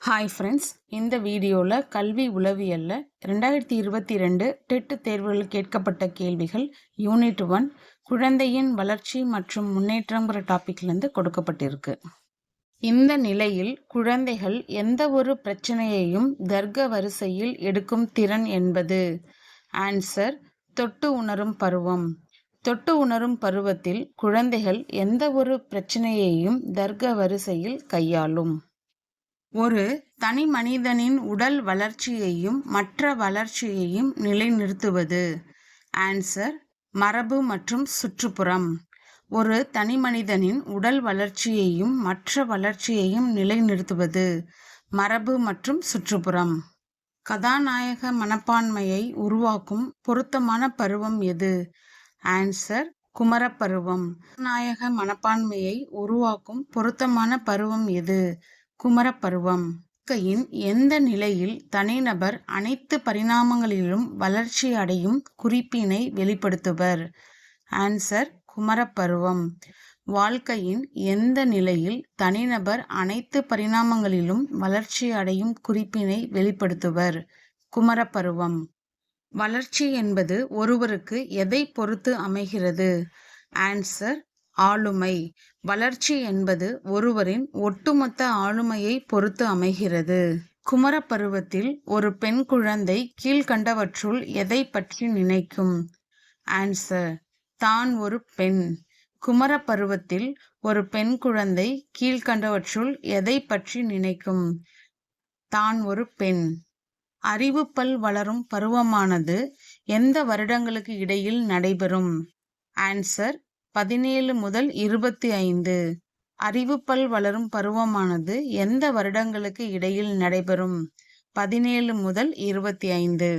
Hi friends, இந்த வீடியோவில் கல்வி உளவியல்ல 2022 டெட் தேர்வுகளில் கேட்கப்பட்ட கேள்விகள் யூனிட் 1 குழந்தையின் வளர்ச்சி மற்றும் முன்னேற்றங்கிற டாபிக்லேருந்து கொடுக்கப்பட்டிருக்கு. இந்த நிலையில் குழந்தைகள் எந்த ஒரு பிரச்சனையையும் தர்க்க வரிசையில் எடுக்கும் திறன் என்பது ஆன்சர் தொட்டு உணரும் பருவம். தொட்டு உணரும் பருவத்தில் குழந்தைகள் எந்த ஒரு பிரச்சனையையும் தர்க்க வரிசையில் கையாளும். ஒரு தனி மனிதனின் உடல் வளர்ச்சியையும் மற்ற வளர்ச்சியையும் நிலைநிறுத்துவது ஆன்சர் மரபு மற்றும் சுற்றுப்புறம். ஒரு தனி மனிதனின் உடல் வளர்ச்சியையும் மற்ற வளர்ச்சியையும் நிலைநிறுத்துவது மரபு மற்றும் சுற்றுப்புறம். கதாநாயக மனப்பான்மையை உருவாக்கும் பொருத்தமான பருவம் எது? ஆன்சர் குமரப்பருவம். கதாநாயக மனப்பான்மையை உருவாக்கும் பொருத்தமான பருவம் எது? குமரப்பருவம். வாழ்க்கையின் எந்த நிலையில் தனிநபர் அனைத்து பரிணாமங்களிலும் வளர்ச்சி அடையும் குறிப்பினை வெளிப்படுத்துவர்? ஆன்சர் குமரப்பருவம். வாழ்க்கையின் எந்த நிலையில் தனிநபர் அனைத்து பரிணாமங்களிலும் வளர்ச்சி அடையும் குறிப்பினை வெளிப்படுத்துவர்? குமரப்பருவம். வளர்ச்சி என்பது ஒருவருக்கு எதை பொறுத்து அமைகிறது? ஆன்சர் ஆளுமை. வளர்ச்சி என்பது ஒருவரின் ஒட்டுமொத்த ஆளுமையை பொறுத்து அமைகிறது. குமரப்பருவத்தில் ஒரு பெண் குழந்தை கீழ்கண்டவற்றுள் எதை பற்றி நினைக்கும்? ஆன்சர் தான் ஒரு பெண். குமரப்பருவத்தில் ஒரு பெண் குழந்தை கீழ்கண்டவற்றுள் எதை பற்றி நினைக்கும்? தான் ஒரு பெண். அறிவுப்பல் வளரும் பருவமானது எந்த வருடங்களுக்கு இடையில் நடைபெறும்? ஆன்சர் 17 முதல் 25. அறிவுப்பல் வளரும் பருவமானது எந்த வருடங்களுக்கு இடையில் நடைபெறும்? 17 முதல் 25.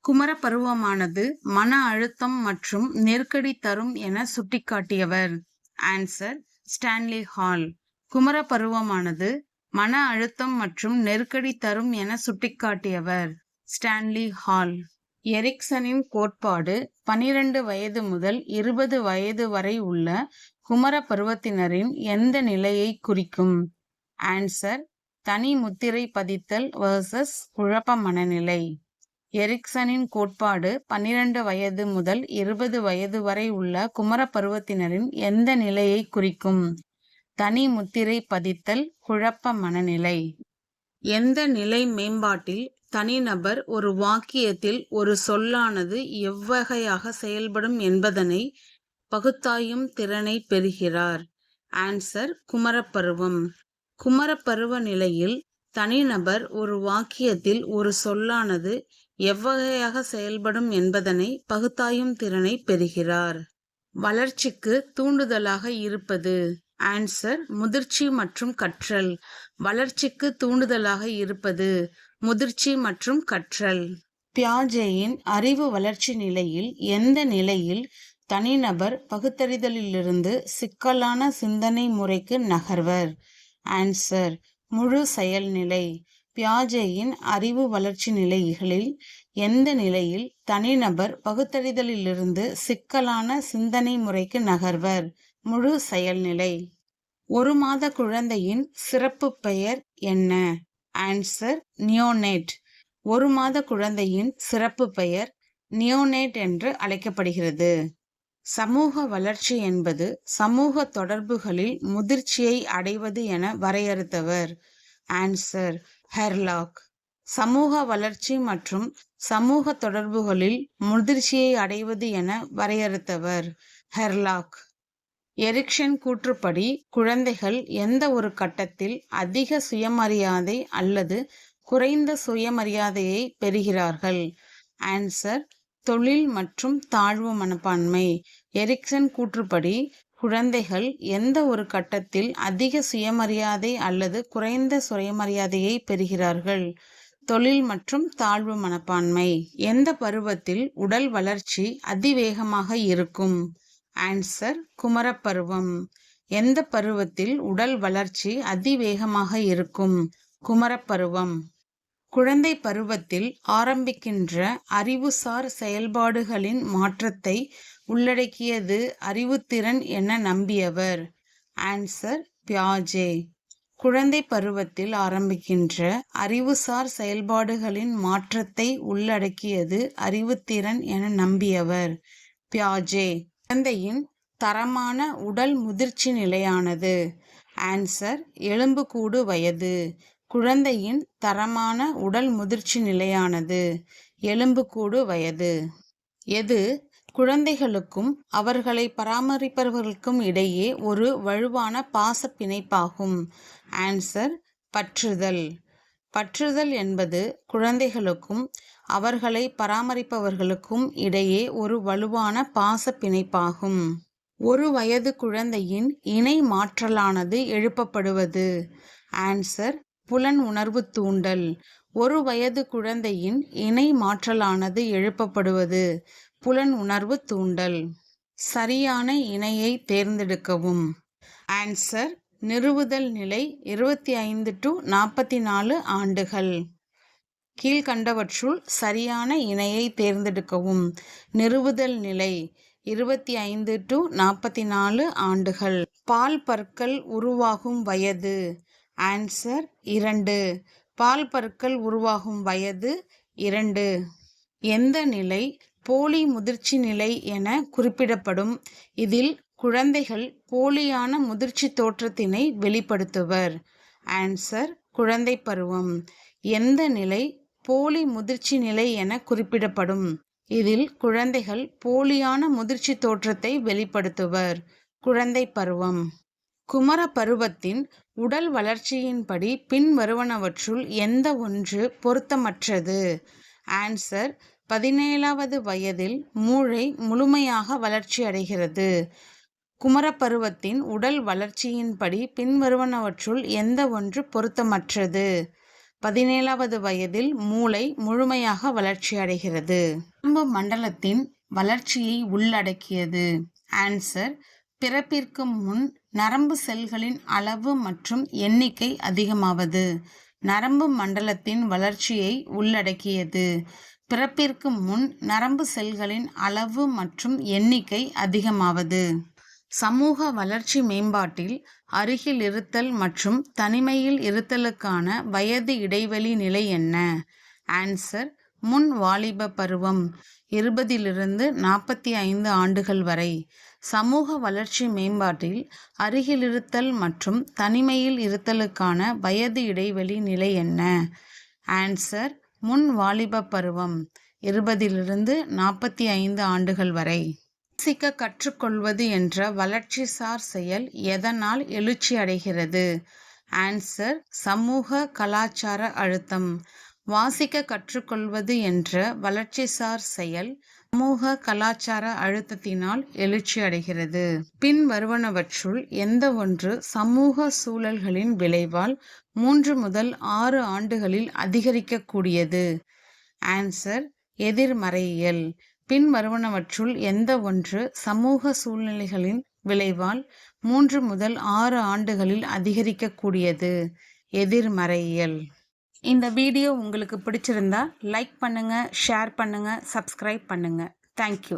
குமரப்பருவமானது மன அழுத்தம் மற்றும் நெருக்கடி தரும் என சுட்டிக்காட்டியவர்? Answer Stanley Hall. குமரப்பருவமானது மன அழுத்தம் மற்றும் நெருக்கடி தரும் என சுட்டிக்காட்டியவர் ஸ்டான்லி ஹால். எரிக்சனின் கோட்பாடு 12 வயது முதல் 20 வயது வரை உள்ள குமர பருவத்தினரின் எந்த நிலையை குறிக்கும்? ஆன்சர் தனி முத்திரை பதித்தல் வர்சஸ் குழப்ப மனநிலை. எரிக்சனின் கோட்பாடு 12 வயது முதல் 20 வயது வரை உள்ள குமர பருவத்தினரின் எந்த நிலையை குறிக்கும்? தனி முத்திரை பதித்தல் குழப்ப மனநிலை. எந்த நிலை மேம்பாட்டில் தனிநபர் ஒரு வாக்கியத்தில் ஒரு சொல்லானது எவ்வகையாக செயல்படும் என்பதனை பகுத்தாயும் திறனை பெறுகிறார்? ஆன்சர் குமரப்பருவம். குமரப்பருவ நிலையில் தனிநபர் ஒரு வாக்கியத்தில் ஒரு சொல்லானது எவ்வகையாக செயல்படும் என்பதனை பகுத்தாயும் திறனை பெறுகிறார். வளர்ச்சிக்கு தூண்டுதலாக இருப்பது? ஆன்சர் முதிர்ச்சி மற்றும் கற்றல். வளர்ச்சிக்கு தூண்டுதலாக இருப்பது முதிர்ச்சி மற்றும் கற்றல். பியாஜேயின் அறிவு வளர்ச்சி நிலையில் எந்த நிலையில் தனிநபர் பகுத்தறிதலிலிருந்து சிக்கலான சிந்தனை முறைக்கு நகர்வர்? ஆன்சர் முழு செயல்நிலை. பியாஜேயின் அறிவு வளர்ச்சி நிலைகளில் எந்த நிலையில் தனிநபர் பகுத்தறிதலிலிருந்து சிக்கலான சிந்தனை முறைக்கு நகர்வர்? முழு செயல்நிலை. ஒரு மாத குழந்தையின் சிறப்பு பெயர் என்ன? ஆன்சர் நியோனேட். ஒரு மாத குழந்தையின் சிறப்பு பெயர் நியோனேட் என்று அழைக்கப்படுகிறது. சமூக வளர்ச்சி என்பது சமூக தொடர்புகளில் முதிர்ச்சியை அடைவது என வரையறுத்தவர்? ஆன்சர் ஹெர்லாக். சமூக வளர்ச்சி மற்றும் சமூக தொடர்புகளில் முதிர்ச்சியை அடைவது என வரையறுத்தவர் ஹெர்லாக். எரிக்சன் கூற்றுப்படி குழந்தைகள் எந்த ஒரு கட்டத்தில் அதிக சுயமரியாதை அல்லது குறைந்த சுயமரியாதையை பெறுகிறார்கள்? ஆன்சர் தொழில் மற்றும் தாழ்வு மனப்பான்மை. எரிக்சன் கூற்றுப்படி குழந்தைகள் எந்த ஒரு கட்டத்தில் அதிக சுயமரியாதை அல்லது குறைந்த சுயமரியாதையை பெறுகிறார்கள்? தொழில் மற்றும் தாழ்வு மனப்பான்மை. எந்த பருவத்தில் உடல் வளர்ச்சி அதிவேகமாக இருக்கும்? ஆன்சர் குமரப்பருவம். எந்த பருவத்தில் உடல் வளர்ச்சி அதிவேகமாக இருக்கும்? குமரப்பருவம். குழந்தை பருவத்தில் ஆரம்பிக்கின்ற அறிவுசார் செயல்பாடுகளின் மாற்றத்தை உள்ளடக்கியது அறிவுத்திறன் என நம்பியவர்? ஆன்சர் பியாஜே. குழந்தை பருவத்தில் ஆரம்பிக்கின்ற அறிவுசார் செயல்பாடுகளின் மாற்றத்தை உள்ளடக்கியது அறிவுத்திறன் என நம்பியவர் பியாஜே. குழந்தையின் தரமான உடல் முதிர்ச்சி நிலையானது. ஆன்சர் எலும்புக்கூடு வயது. குழந்தையின் தரமான உடல் முதிர்ச்சி நிலையானது எலும்புக்கூடு வயது. எது குழந்தைகளுக்கும் அவர்களை பராமரிப்பவர்களுக்கும் இடையே ஒரு வலுவான பாச பிணைப்பாகும்? ஆன்சர் பற்றுதல். பற்றுதல் என்பது குழந்தைகளுக்கும் அவர்களை பராமரிப்பவர்களுக்கும் இடையே ஒரு வலுவான பாச பிணைப்பாகும். ஒரு வயது குழந்தையின் இணை மாற்றலானது எழுப்பப்படுவது. ஆன்சர் புலன் உணர்வு தூண்டல். ஒரு வயது குழந்தையின் இணை மாற்றலானது எழுப்பப்படுவது புலன் உணர்வு தூண்டல். சரியான இணையை தேர்ந்தெடுக்கவும். ஆன்சர் நிறுவுதல் நிலை 25 to 44 ஆண்டுகள். கீழ்கண்டவற்றுள் சரியான இணையை தேர்ந்தெடுக்கவும். நிறுவுதல் நிலை 25 to 44 ஆண்டுகள். பால் பற்கள் உருவாகும் வயது. ஆன்சர் 2. பால் பற்கள் உருவாகும் வயது 2. எந்த நிலை போலி முதிர்ச்சி நிலை என குறிப்பிடப்படும்? இதில் குழந்தைகள் போலியான முதிர்ச்சி தோற்றத்தினை வெளிப்படுத்துவர். ஆன்சர் குழந்தை பருவம். எந்த நிலை போலி முதிர்ச்சி நிலை என குறிப்பிடப்படும்? இதில் குழந்தைகள் போலியான முதிர்ச்சி தோற்றத்தை வெளிப்படுத்துவர். குழந்தை பருவம். குமர பருவத்தின் உடல் வளர்ச்சியின்படி பின்வருவனவற்றுள் எந்த ஒன்று பொருத்தமற்றது? ஆன்சர் 17வது வயதில் மூளை முழுமையாக வளர்ச்சியடைகிறது. குமரப்பருவத்தின் உடல் வளர்ச்சியின்படி பின்வருவனவற்றுள் எந்த ஒன்று பொருத்தமற்றது? 17வது வயதில் மூளை முழுமையாக வளர்ச்சியடைகிறது. நரம்பு மண்டலத்தின் வளர்ச்சியை உள்ளடக்கியது. ஆன்சர் பிறப்பிற்கு முன் நரம்பு செல்களின் அளவு மற்றும் எண்ணிக்கை அதிகமாவது. நரம்பு மண்டலத்தின் வளர்ச்சியை உள்ளடக்கியது. பிறப்பிற்கு முன் நரம்பு செல்களின் அளவு மற்றும் எண்ணிக்கை அதிகமாவது. சமூக வளர்ச்சி மேம்பாட்டில் அருகில் இருத்தல் மற்றும் தனிமையில் இருத்தலுக்கான வயது இடைவெளி நிலை என்ன? ஆன்சர் முன் வாலிப பருவம் 20 to 45 ஆண்டுகள் வரை. சமூக வளர்ச்சி மேம்பாட்டில் அருகிலிருத்தல் மற்றும் தனிமையில் இருத்தலுக்கான வயது இடைவெளி நிலை என்ன? ஆன்சர் முன் வாலிப பருவம் 20 to 45 ஆண்டுகள் வரை. வாசிக்க கற்றுக்கொள்வது என்ற வளர்ச்சிசார் செயல் எதனால் எழுச்சி அடைகிறது? ஆன்சர் சமூக கலாச்சார அழுத்தம். வாசிக்க கற்றுக்கொள்வது என்ற வளர்ச்சிசார் செயல் சமூக கலாச்சார அழுத்தத்தினால் எழுச்சி அடைகிறது. பின்வருவனவற்றுள் எந்த ஒன்று சமூக சூழல்களின் விளைவால் 3 முதல் 6 ஆண்டுகளில் அதிகரிக்கக்கூடியது? ஆன்சர் எதிர்மறையியல். பின்வருவனவற்றுள் எந்த ஒன்று சமூக சூழ்நிலைகளின் விளைவால் 3 முதல் 6 ஆண்டுகளில் அதிகரிக்கக்கூடியது? எதிர்மறையியல். இந்த வீடியோ உங்களுக்கு பிடிச்சிருந்தா லைக் பண்ணுங்க, ஷேர் பண்ணுங்க, சப்ஸ்கிரைப் பண்ணுங்க. தேங்க்யூ.